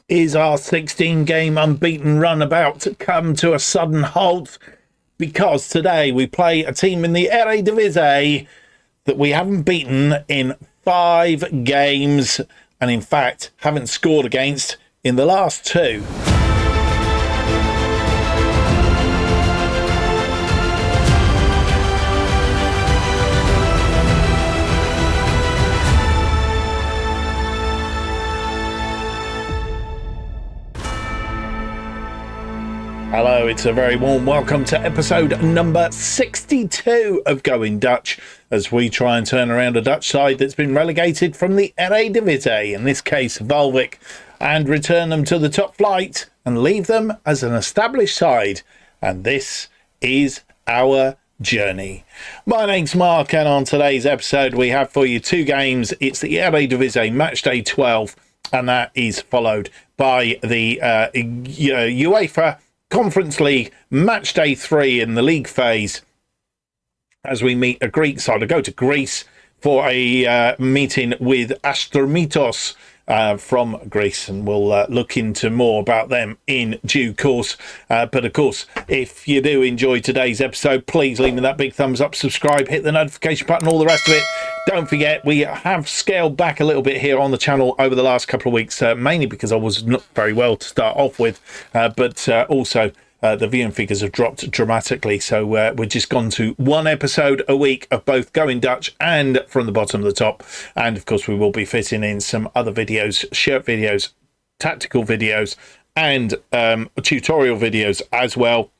Is our 16-game unbeaten run about to come to a sudden halt? Because today we play a team in the Eredivisie that we haven't beaten in 5 games, and in fact haven't scored against in the last 2. Hello, it's a very warm welcome to episode number 62 of Going Dutch, as we try and turn around a Dutch side that's been relegated from the Eredivisie, in this case Waalwijk, and return them to the top flight and leave them as an established side. And this is our journey. My name's Mark, and on today's episode we have for you 2 games. It's the Eredivisie match day 12, and that is followed by the UEFA Conference League match day 3 in the league phase, as we meet a Greek side. I go to Greece for a meeting with Atromitos from Greece, and we'll look into more about them in due course. But of course, if you do enjoy today's episode, please leave me that big thumbs up, subscribe, hit the notification button, all the rest of it. Don't forget, we have scaled back a little bit here on the channel over the last couple of weeks, mainly because I was not very well to start off with, but also the viewing figures have dropped dramatically. So we've just gone to 1 episode a week of both Going Dutch and From the Bottom to the Top. And of course, we will be fitting in some other videos, shirt videos, tactical videos, and tutorial videos as well.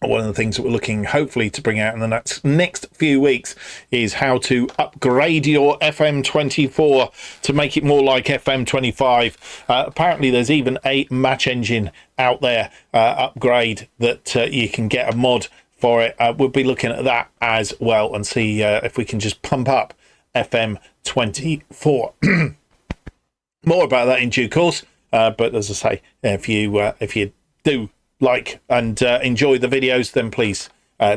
One of the things that we're looking hopefully to bring out in the next few weeks is how to upgrade your FM24 to make it more like FM25. Apparently there's even a match engine out there upgrade that you can get a mod for it. We'll be looking at that as well and see if we can just pump up FM24. More about that in due course, but as I say, if you do like and enjoy the videos, then please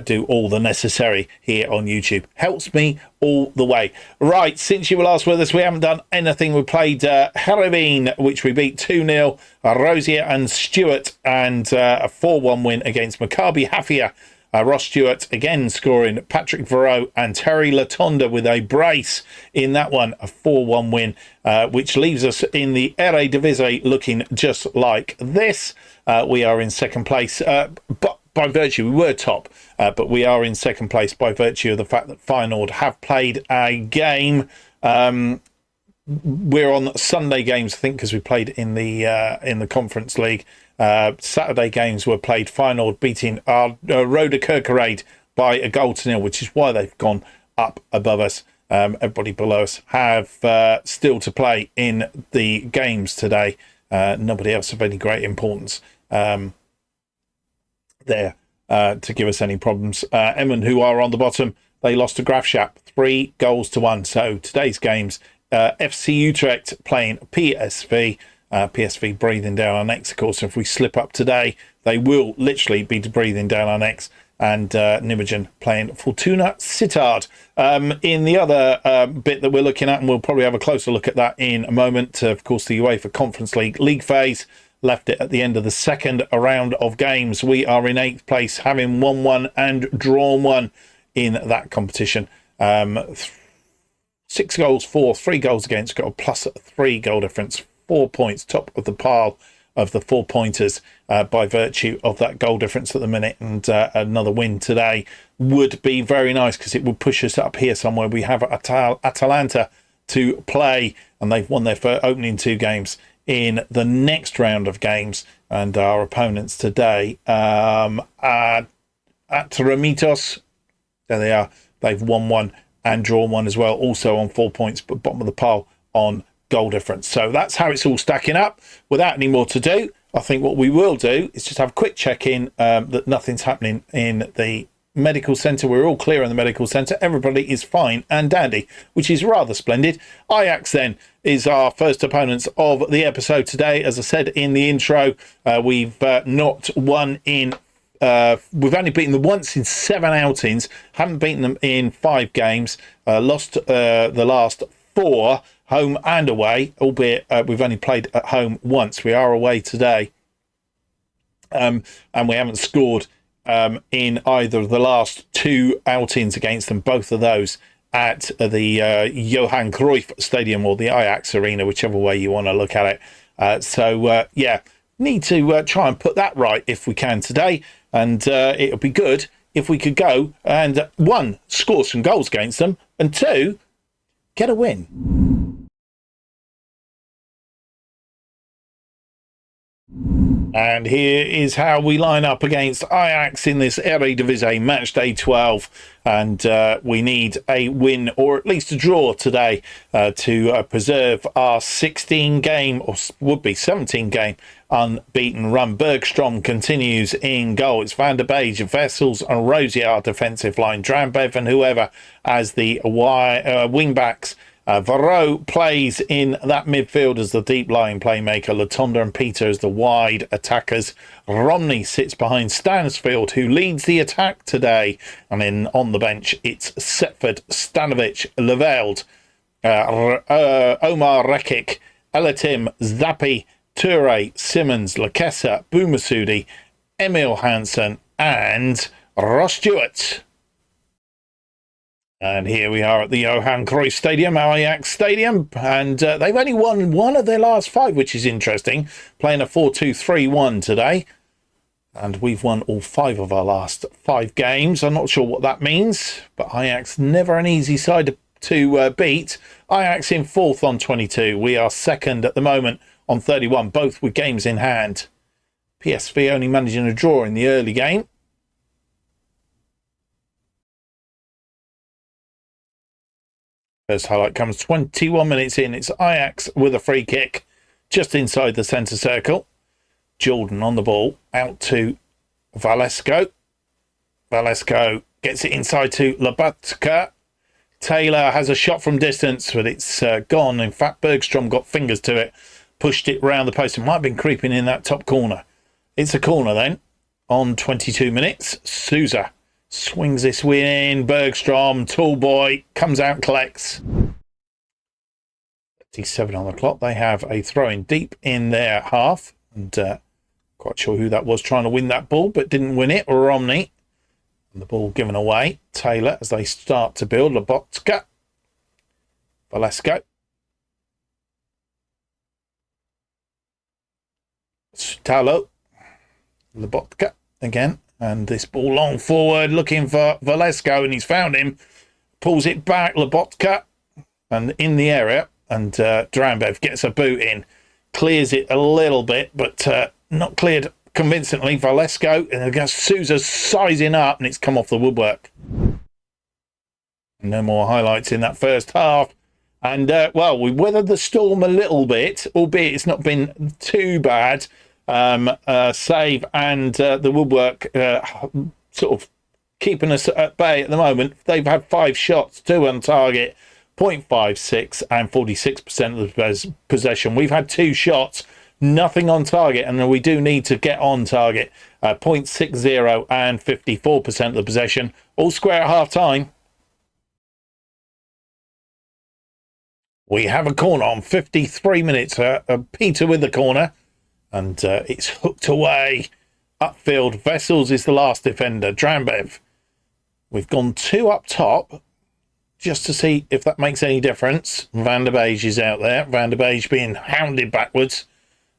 do all the necessary here on YouTube. Helps me all the way. Right, since you were last with us, we haven't done anything. We played Heerenveen, which we beat 2-0, Rosier and Stewart, and a 4-1 win against Maccabi Haifa. Ross Stewart again scoring, Patrick Varro and Terry Latonda with a brace in that one, a 4-1 win, which leaves us in the Eredivisie looking just like this. We are in second place, but by virtue, we were top, but we are in second place by virtue of the fact that Feyenoord have played a game. We're on Sunday games, I think, because we played in the Conference League. Saturday games were played. Feyenoord beating Roda Kerkrade by a goal to 0, which is why they've gone up above us. Everybody below us have still to play in the games today. Nobody else of any great importance there to give us any problems. Emmen, who are on the bottom, they lost to Graafschap 3-1. So today's games, FC Utrecht playing PSV. PSV breathing down our necks, of course. If we slip up today, they will literally be breathing down our necks. And Nijmegen playing Fortuna Sittard. In the other bit that we're looking at, and we'll probably have a closer look at that in a moment, of course, the UEFA Conference League phase left it at the end of the second round of games. We are in 8th place, having won 1 and drawn 1 in that competition. 6 goals for, 3 goals against, got a +3 goal difference. 4 points, top of the pile of the 4-pointers by virtue of that goal difference at the minute, and another win today would be very nice because it would push us up here somewhere. We have Atalanta to play, and they've won their opening 2 games in the next round of games, and our opponents today, Atromitos, there they are, they've won 1 and drawn 1 as well, also on 4 points, but bottom of the pile on goal difference. So that's how it's all stacking up. Without any more to do, I think what we will do is just have a quick check-in that nothing's happening in the medical centre. We're all clear in the medical centre. Everybody is fine and dandy, which is rather splendid. Ajax then is our first opponents of the episode today. As I said in the intro, we've not won in we've only beaten them once in 7 outings, haven't beaten them in 5 games, lost the last 4, home and away, albeit we've only played at home once. We are away today, and we haven't scored in either of the last two outings against them, both of those at the Johan Cruyff Stadium or the Ajax Arena, whichever way you want to look at it. So need to try and put that right if we can today, and it would be good if we could go and, one, score some goals against them, and two, get a win. And here is how we line up against Ajax in this Eredivisie match day 12. And we need a win or at least a draw today to preserve our 16-game, or would be 17-game, unbeaten run. Bergstrom continues in goal. It's Van der Beek, Vessels and Rosier defensive line. Drambev and whoever as the wing-backs. Varro plays in that midfield as the deep-lying playmaker. Latonda and Peter as the wide attackers. Romney sits behind Stansfield, who leads the attack today. And then on the bench, it's Setford, Stanovic, Leveld, Omar Rekic, Elatim, Zappi, Toure, Simmons, Lakessa, Boumassoudi, Emil Hansen, and Ross Stewart. And here we are at the Johan Cruyff Stadium, Ajax Stadium, and they've only won one of their last five, which is interesting, playing a 4-2-3-1 today. And we've won all five of our last five games. I'm not sure what that means, but Ajax, never an easy side to beat. Ajax in fourth on 22. We are second at the moment on 31, both with games in hand. PSV only managing a draw in the early game. First highlight comes 21 minutes in. It's Ajax with a free kick just inside the centre circle. Jordan on the ball, out to Valesco. Valesco gets it inside to Lobotka. Taylor has a shot from distance, but it's gone. In fact, Bergstrom got fingers to it, pushed it round the post. It might have been creeping in that top corner. It's a corner then on 22 minutes. Souza swings this win in. Bergstrom, tall boy, comes out, collects. 37 on the clock. They have a throw-in deep in their half. And quite sure who that was trying to win that ball, but didn't win it. Romney. And the ball given away. Taylor as they start to build. Lobotka. Valesco. Stalo. Lobotka again. And this ball long forward, looking for Valesco, and he's found him. Pulls it back, Lobotka, and in the area. And Drambev gets a boot in. Clears it a little bit, but not cleared convincingly. Valesco, and against Souza sizing up, and it's come off the woodwork. No more highlights in that first half. And, well, we weathered the storm a little bit, albeit it's not been too bad. Save and the woodwork sort of keeping us at bay at the moment. They've had 5 shots, 2 on target, 0.56 and 46% of the possession. We've had 2 shots, nothing on target, and we do need to get on target. 0.60 and 54% of the possession. All square at half time. We have a corner on 53 minutes. Peter with the corner. And it's hooked away. Upfield, Vessels is the last defender. Drambev. We've gone 2 up top just to see if that makes any difference. Van der Beek is out there. Van der Beek being hounded backwards.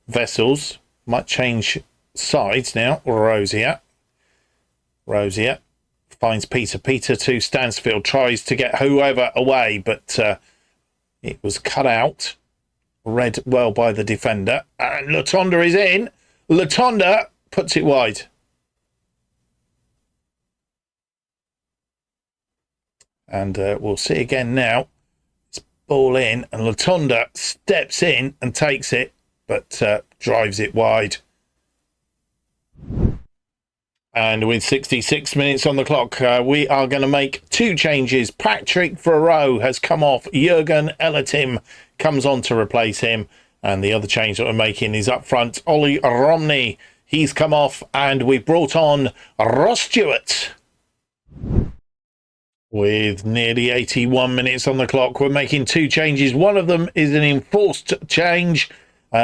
Vessels might change sides now. Rosier. Rosier finds Peter. Peter to Stansfield. Tries to get whoever away, but it was cut out. Read well by the defender. And Latonda is in. Latonda puts it wide. And we'll see again now. It's ball in. And Latonda steps in and takes it. But drives it wide. And with 66 minutes on the clock, we are going to make 2 changes. Patrick Varro has come off. Jurgen Elatim comes on to replace him. And the other change that we're making is up front. Ollie Romney, he's come off. And we brought on Ross Stewart. With nearly 81 minutes on the clock, we're making two changes. One of them is an enforced change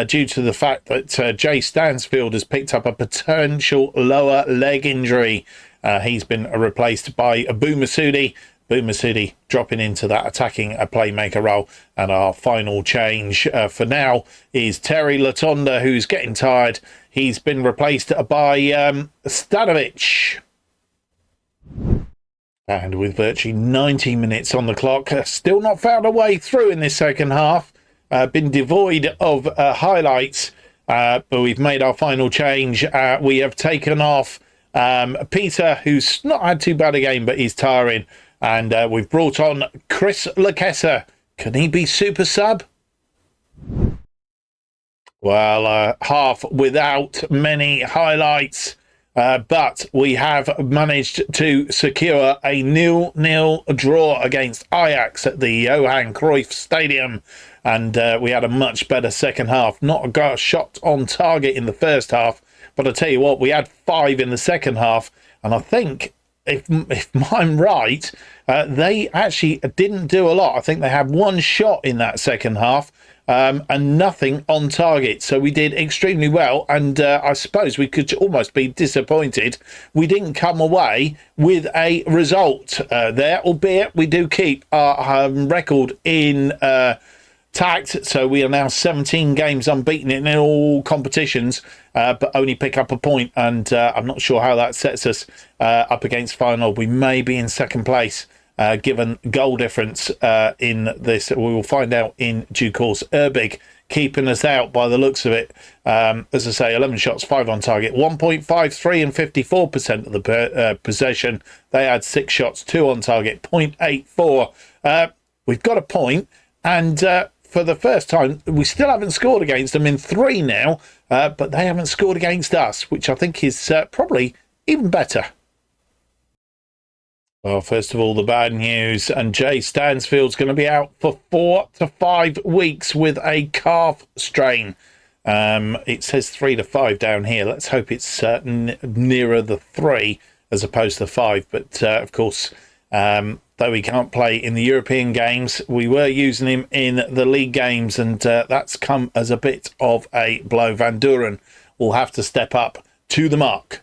due to the fact that Jay Stansfield has picked up a potential lower leg injury. He's been replaced by Abu Masoudi. Abu Masoudi dropping into that attacking playmaker role. And our final change for now is Terry Latonda, who's getting tired. He's been replaced by Stanovic. And with virtually 90 minutes on the clock, still not found a way through in this second half. Been devoid of highlights, but we've made our final change. We have taken off Peter, who's not had too bad a game, but he's tiring. And we've brought on Chris Lakessa. Can he be super sub? Well, half without many highlights. But we have managed to secure a 0-0 draw against Ajax at the Johan Cruyff Stadium. And we had a much better second half. Not a shot on target in the first half. But I tell you what, we had 5 in the second half. And I think, if I'm right, they actually didn't do a lot. I think they had 1 shot in that second half. And nothing on target. So we did extremely well. And I suppose we could almost be disappointed we didn't come away with a result there, albeit we do keep our record intact. So we are now 17 games unbeaten in all competitions, but only pick up a point. And I'm not sure how that sets us up against final. We may be in second place. Given goal difference in this, we will find out in due course. Erbig keeping us out by the looks of it. As I say, 11 shots, 5 on target, 1.53 and 54% of the possession. They had 6 shots, 2 on target, 0.84. We've got a point, and for the first time, we still haven't scored against them in 3 now, but they haven't scored against us, which I think is probably even better. Well, first of all, the bad news, and Jay Stansfield's going to be out for 4 to 5 weeks with a calf strain. It says 3 to 5 down here. Let's hope it's nearer the 3 as opposed to 5. But, of course, though he can't play in the European games, we were using him in the league games, and that's come as a bit of a blow. Van Duren will have to step up to the mark.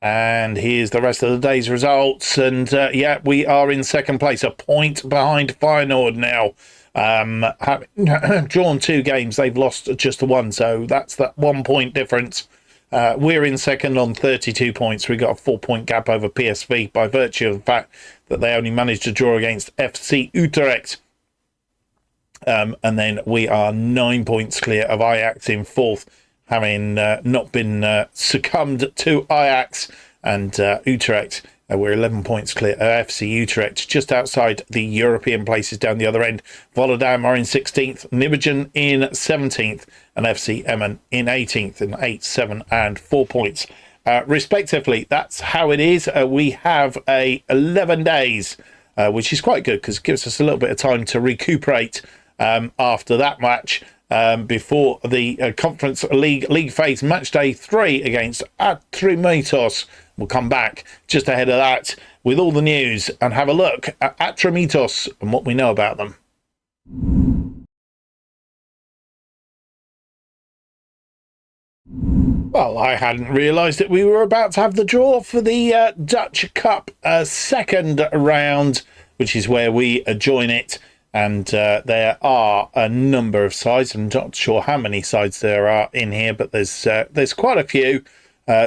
And here's the rest of the day's results. And yeah, we are in second place, a point behind Feyenoord now. Having drawn 2 games, they've lost just 1. So that's that 1 point difference. We're in second on 32 points. We've got a 4-point gap over PSV by virtue of the fact that they only managed to draw against FC Utrecht. And then we are 9 points clear of Ajax in 4th. Having not been succumbed to Ajax and Utrecht. We're 11 points clear of FC Utrecht, just outside the European places down the other end. Volendam are in 16th, Nijmegen in 17th, and FC Emmen in 18th, and 8, 7, and 4 points, respectively. That's how it is. We have 11 days, which is quite good because it gives us a little bit of time to recuperate after that match. Before the Conference League phase match day 3 against Atromitos. We'll come back just ahead of that with all the news and have a look at Atromitos and what we know about them. Well, I hadn't realised that we were about to have the draw for the Dutch Cup second round, which is where we join it. And there are a number of sides. I'm not sure how many sides there are in here, but there's quite a few.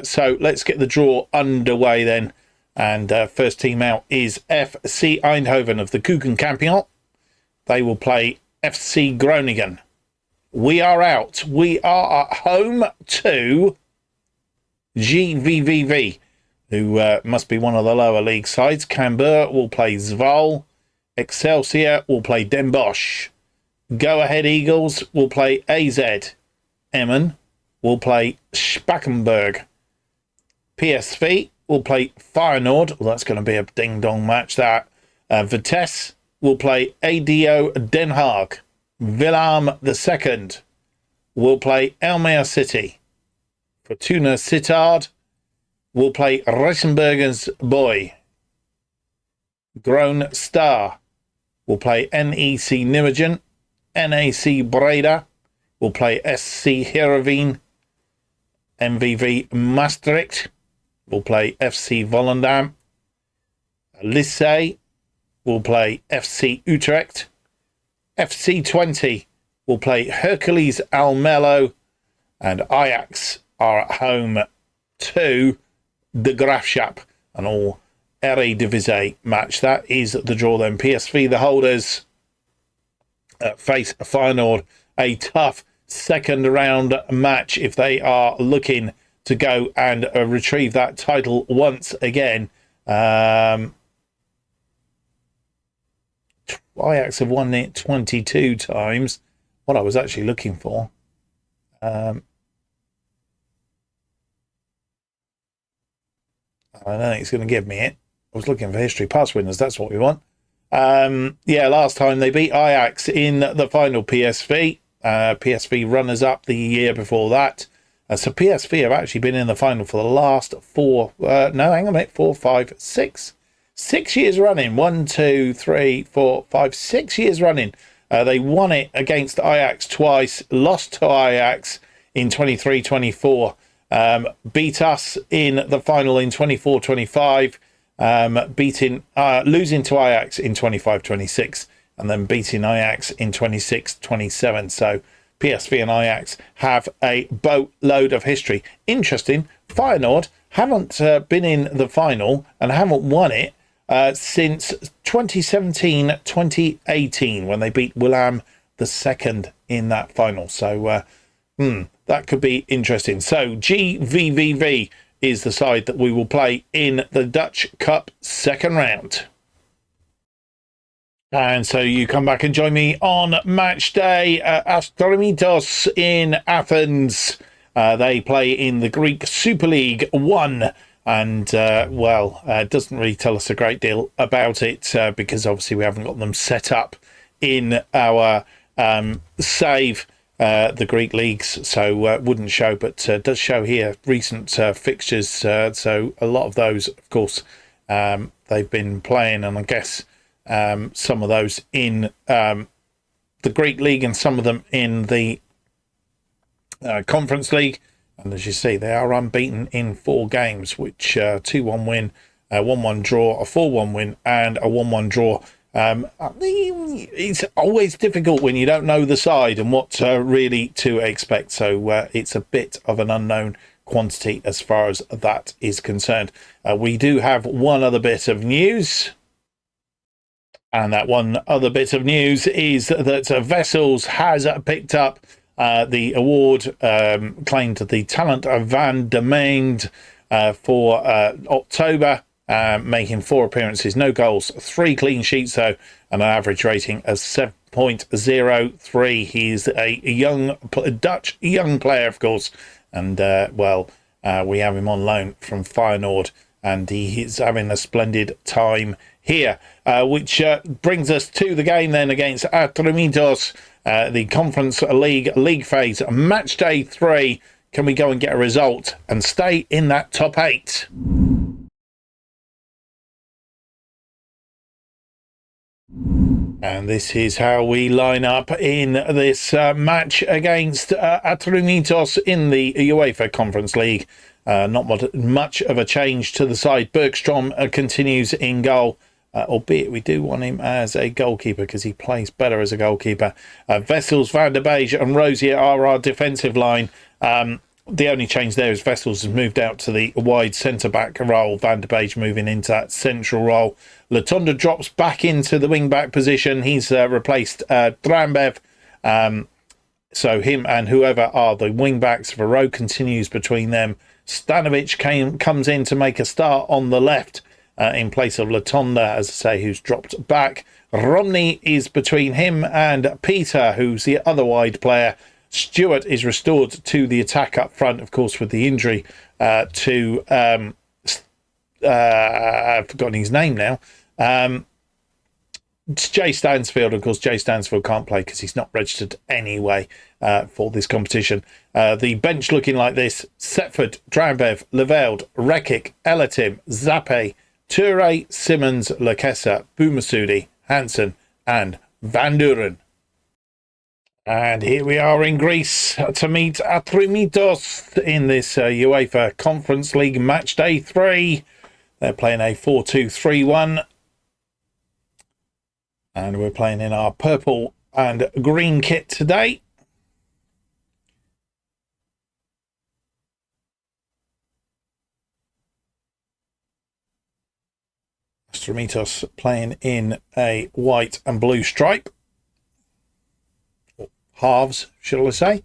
So let's get the draw underway then. And first team out is FC Eindhoven of the Keukenkampioen. They will play FC Groningen. We are out. We are at home to GVVV, who must be one of the lower league sides. Cambuur will play Zwolle. Excelsior will play Den Bosch. Go Ahead Eagles will play AZ. Emmen will play Spakenburg. PSV will play Feyenoord. Well, that's going to be a ding-dong match, that. Vitesse will play ADO Den Haag. Willem II will play Almere City. Fortuna Sittard will play Rijssenburgers Boy. Groen Star will play NEC Nijmegen. NAC Breda will play SC Heerenveen. MVV Maastricht will play FC Volendam. Lisse will play FC Utrecht. FC Twente will play Hercules Almelo. And Ajax are at home to the Graafschap. An all Eredivisie match. That is the draw then. PSV, the holders, face Feyenoord. A tough second round match if they are looking to go and retrieve that title once again. Ajax have won it 22 times. What I was actually looking for. I don't think it's going to give me it. I was looking for history past winners. That's what we want. Last time they beat Ajax in the final. PSV. PSV runners-up the year before that. So PSV have actually been in the final for the last 6 years running. 6 years running. They won it against Ajax twice, lost to Ajax in 23-24, beat us in the final in 24-25, losing to Ajax in 25-26, and then beating Ajax in 26-27. So PSV and Ajax have a boatload of history. Interesting, Feyenoord haven't been in the final and haven't won it since 2017-2018 when they beat Willem II in that final. So that could be interesting. So GVVV is the side that we will play in the Dutch Cup second round. And so you come back and join me on match day. Atromitos in Athens. They play in the Greek Super League 1. And, it doesn't really tell us a great deal about it because obviously we haven't got them set up in our save, the Greek leagues. So it wouldn't show, but does show here recent fixtures. So a lot of those, of course, they've been playing, and I guess some of those in the Greek League and some of them in the Conference League. And as you see, they are unbeaten in 4 games, which 2-1 win, a 1-1 draw, a 4-1 win, and a 1-1 draw. It's always difficult when you don't know the side and what really to expect. So it's a bit of an unknown quantity as far as that is concerned. We do have one other bit of news. And that one other bit of news is that Vessels has picked up the award claimed to the Talent van der Maand for October, making 4 appearances, no goals, 3 clean sheets though, and an average rating of 7.03. He's a Dutch young player, of course, and we have him on loan from Feyenoord, and he is having a splendid time here, which brings us to the game then against Atromitos. The Conference League phase, match day 3. Can we go and get a result and stay in that top 8? And this is how we line up in this match against Atromitos in the UEFA Conference League. Not much of a change to the side. Bergstrom continues in goal. Albeit we do want him as a goalkeeper because he plays better as a goalkeeper. Vessels, Van der Beek and Rosier are our defensive line. The only change there is Vessels has moved out to the wide centre-back role. Van der Beek moving into that central role. Latonda drops back into the wing-back position. He's replaced Drambev. So him and whoever are the wing-backs. Varro continues between them. Stanovic comes in to make a start on the left. In place of Latonda, as I say, who's dropped back. Romney is between him and Peter, who's the other wide player. Stewart is restored to the attack up front, of course, with the injury to... I've forgotten his name now. It's Jay Stansfield. Of course, Jay Stansfield can't play because he's not registered anyway for this competition. The bench looking like this. Setford, Drambev, Leveld, Rekic, Elatim, Zappe, Toure, Simmons, Lakessa, Boumassoudi, Hansen and Van Duren. And here we are in Greece to meet Atromitos in this UEFA Conference League match day 3. They're playing a 4-2-3-1. And we're playing in our purple and green kit today. Atromitos playing in a white and blue stripe. Halves, shall I say.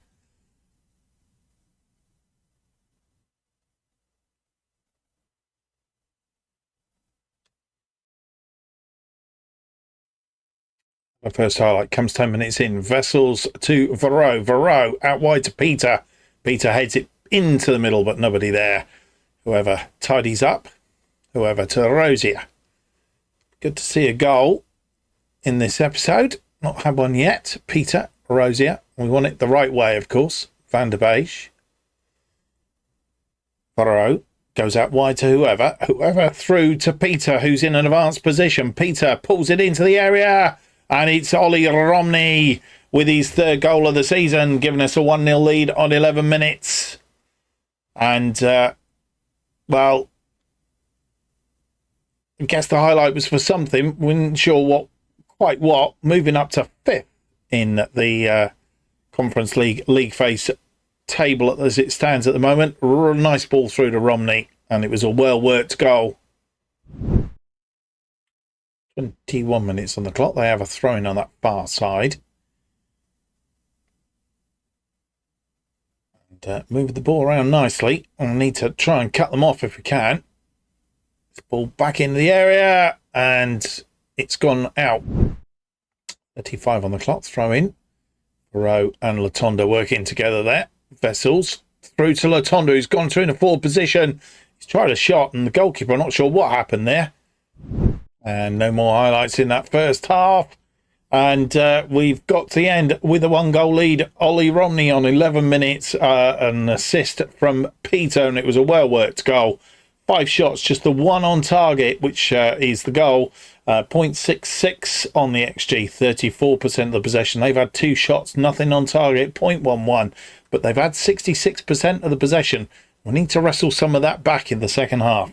The first highlight comes 10 minutes in. Vessels to Varro. Varro out wide to Peter. Peter heads it into the middle, but nobody there. Whoever tidies up. Whoever to Rosier. Good to see a goal in this episode. Not had one yet. Peter, Rosier. We want it the right way, of course. Van der Beek. Varro goes out wide to whoever. Whoever through to Peter, who's in an advanced position. Peter pulls it into the area. And it's Ollie Romney with his third goal of the season, giving us a 1-0 lead on 11 minutes. And, well, I guess the highlight was for something. Wasn't sure quite what. Moving up to 5th in the Conference League phase table as it stands at the moment. Nice ball through to Romney, and it was a well-worked goal. 21 minutes on the clock. They have a throw-in on that far side. And move the ball around nicely. I need to try and cut them off if we can. Ball back into the area, and it's gone out. 35 on the clock. Throw in. Rowe and Latonda working together there. Vessels through to Latonda, who's gone through in a forward position. He's tried a shot, and the goalkeeper, I'm not sure what happened there. And no more highlights in that first half. And we've got to the end with a 1-goal lead. Ollie Romney on 11 minutes. An assist from Peter, and it was a well-worked goal. 5 shots, just the one on target, which is the goal. 0.66 on the XG, 34% of the possession. They've had 2 shots, nothing on target, 0.11. But they've had 66% of the possession. We need to wrestle some of that back in the second half.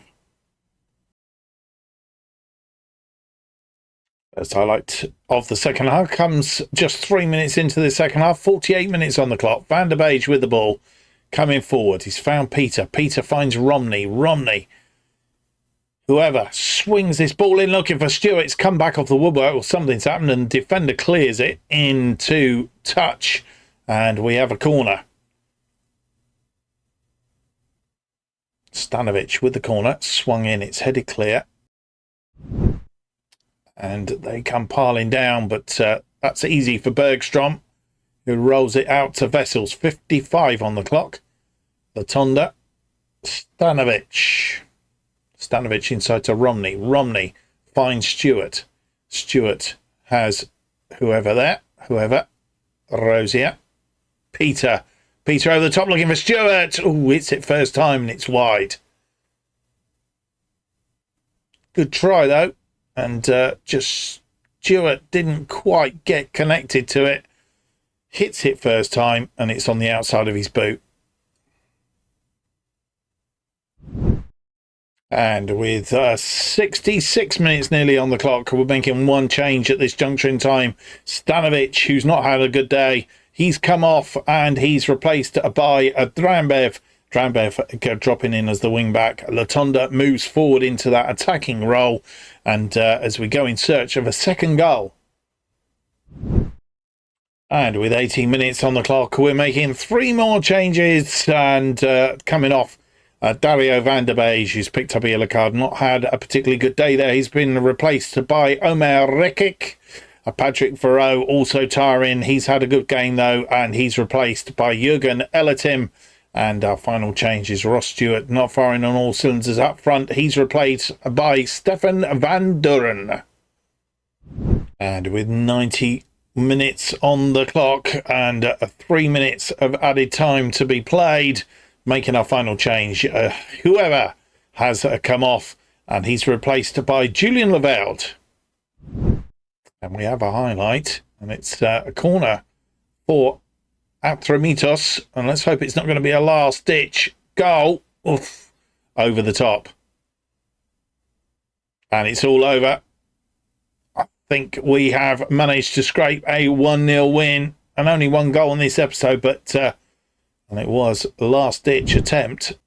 First highlight of the second half comes just 3 minutes into the second half. 48 minutes on the clock. Van der Beek with the ball. Coming forward. He's found Peter. Peter finds Romney. Romney. Whoever swings this ball in looking for Stewart. It's come back off the woodwork or something's happened and the defender clears it into touch. And we have a corner. Stanovic with the corner. Swung in. It's headed clear. And they come piling down, but that's easy for Bergstrom, who rolls it out to Vessels. 55 on the clock. Latonda. Stanovic. Stanovic inside to Romney. Romney finds Stewart. Stewart has whoever there. Whoever. Rosier. Peter. Peter over the top looking for Stewart. Oh, hits it first time and it's wide. Good try though. And just Stewart didn't quite get connected to it. Hits it first time and it's on the outside of his boot. And with 66 minutes nearly on the clock, we're making one change at this juncture in time. Stanovic, who's not had a good day, he's come off and he's replaced by Drambev. Drambev dropping in as the wing back. Latonda moves forward into that attacking role. And as we go in search of a second goal. And with 18 minutes on the clock, we're making 3 more changes. And coming off, Dario Van der Beek, who's picked up a yellow card, not had a particularly good day there. He's been replaced by Omer Rekic. Patrick Varro also tiring. He's had a good game though. And he's replaced by Jurgen Elatim. And our final change is Ross Stewart, not firing on all cylinders up front. He's replaced by Stefan Van Duren. And with 90 minutes on the clock and 3 minutes of added time to be played, making our final change. Whoever has come off, and he's replaced by Julian Leveld. And we have a highlight, and it's a corner for Atromitos, and let's hope it's not going to be a last-ditch goal. Oof, over the top. And it's all over. I think we have managed to scrape a 1-0 win, and only one goal in this episode, but and it was a last-ditch attempt.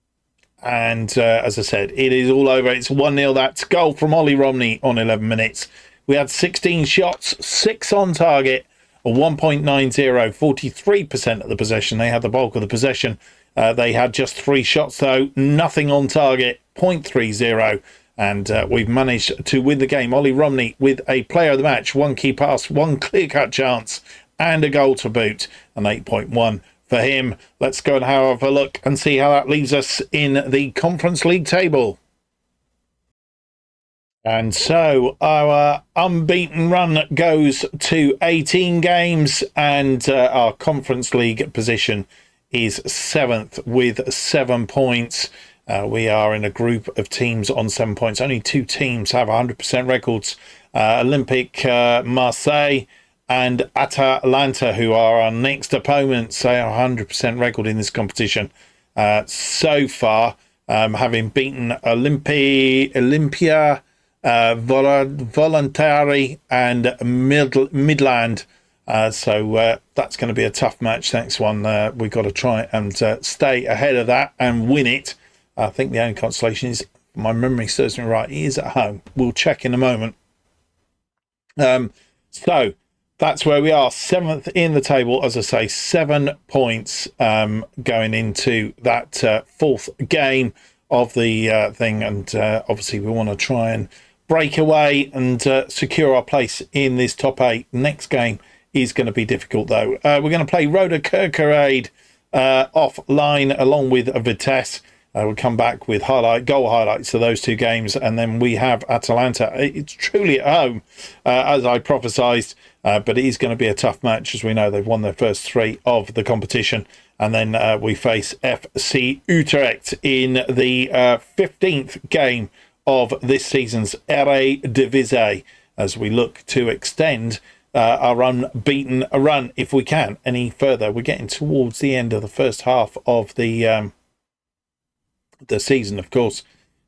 And as I said, it is all over. It's 1-0. That's goal from Ollie Romney on 11 minutes. We had 16 shots, 6 on target, a 1.90, 43% of the possession. They had the bulk of the possession. They had just 3 shots, though. Nothing on target, 0.30. And we've managed to win the game. Ollie Romney with a player of the match, 1 key pass, 1 clear-cut chance, and a goal to boot, an 8.1 for him. Let's go and have a look and see how that leaves us in the Conference League table. And so our unbeaten run goes to 18 games, and our Conference League position is 7th with 7 points. We are in a group of teams on 7 points. Only 2 teams have 100% records. Olympique Marseille and Atalanta, who are our next opponents, they are 100% record in this competition so far, having beaten Olympia, Voluntari and Midland. So that's going to be a tough match. Next one, we've got to try and stay ahead of that and win it. I think the only consolation is, my memory serves me right, he is at home. We'll check in a moment. So that's where we are, 7th in the table. As I say, 7 points going into that 4th game of the thing. And obviously we want to try and break away and secure our place in this top 8. Next game is going to be difficult, though. We're going to play Roda Kerkrade offline along with Vitesse. We'll come back with goal highlights of those 2 games, and then we have Atalanta. It's truly at home, as I prophesied, but it is going to be a tough match. As we know, they've won their first 3 of the competition, and then we face FC Utrecht in the 15th game of this season's Eredivisie, as we look to extend our unbeaten run, if we can, any further. We're getting towards the end of the first half of the season, of course.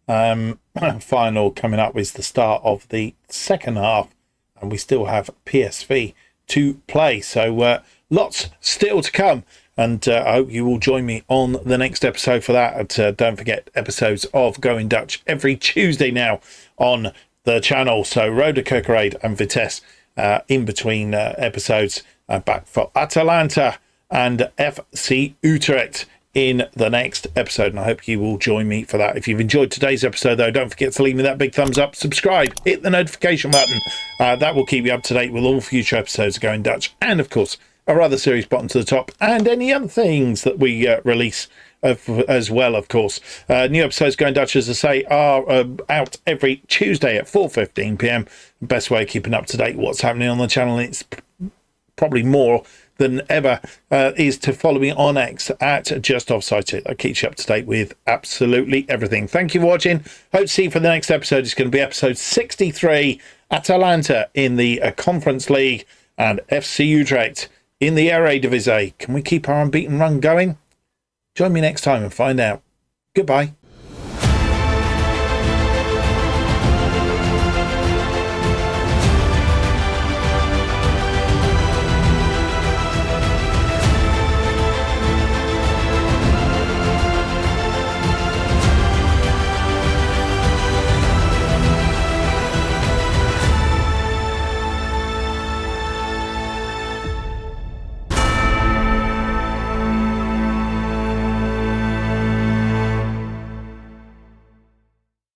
Final coming up is the start of the second half, and we still have PSV to play, so lots still to come, and I hope you will join me on the next episode for that. Don't forget, episodes of Going Dutch every Tuesday now on the channel, so Roda Kerkrade and Vitesse in between episodes, back for Atalanta and FC Utrecht in the next episode, and I hope you will join me for that. If you've enjoyed today's episode, though, don't forget to leave me that big thumbs up, subscribe, hit the notification button. That will keep you up to date with all future episodes of Going Dutch, and of course our other series bottom to the top, and any other things that we release as well, of course. New episodes Going Dutch, as I say, are out every Tuesday at 4:15 p.m. The best way of keeping up to date what's happening on the channel, it's probably more than ever, is to follow me on X at JustOffsideFM. That keeps you up to date with absolutely everything. Thank you for watching. Hope to see you for the next episode. It's going to be episode 63, Atalanta in the Conference League and FC Utrecht in the Eredivisie. Can we keep our unbeaten run going? Join me next time and find out. Goodbye.